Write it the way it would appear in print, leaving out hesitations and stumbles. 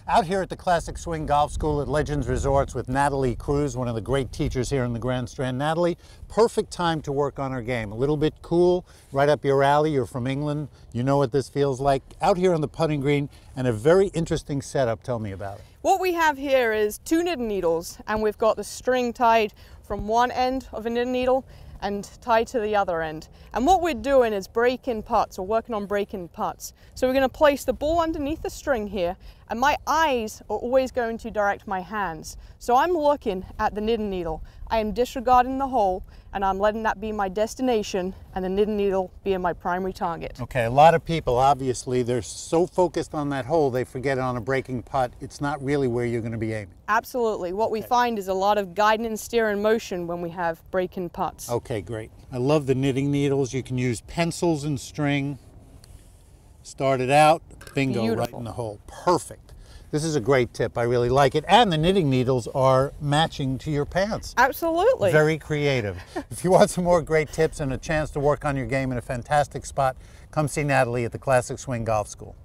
Out here at the Classic Swing Golf School at Legends Resorts with Natalie Cruz, one of the great teachers here in the Grand Strand. Natalie, perfect time to work on our game. A little bit cool, right up your alley. You're from England. You know what this feels like. Out here on the putting green and a very interesting setup. Tell me about it. What we have here is 2 knitting needles, and we've got the string tied from one end of a knitting needle and tied to the other end. And what we're doing is breaking putts, or working on breaking putts. So we're going to place the ball underneath the string here, and my eyes are always going to direct my hands. So I'm looking at the knitting needle. I am disregarding the hole, and I'm letting that be my destination, and the knitting needle being my primary target. Okay, a lot of people, obviously, they're so focused on that hole, they forget on a breaking putt. It's not really where you're going to be aiming. Absolutely. What we find is a lot of guiding and steering motion when we have breaking putts. Okay, great. I love the knitting needles. You can use pencils and string. Start it out, bingo, Beautiful. right in the hole. Perfect. This is a great tip. I really like it. And the knitting needles are matching to your pants. Absolutely. Very creative. If you want some more great tips and a chance to work on your game in a fantastic spot, come see Natalie at the Classic Swing Golf School.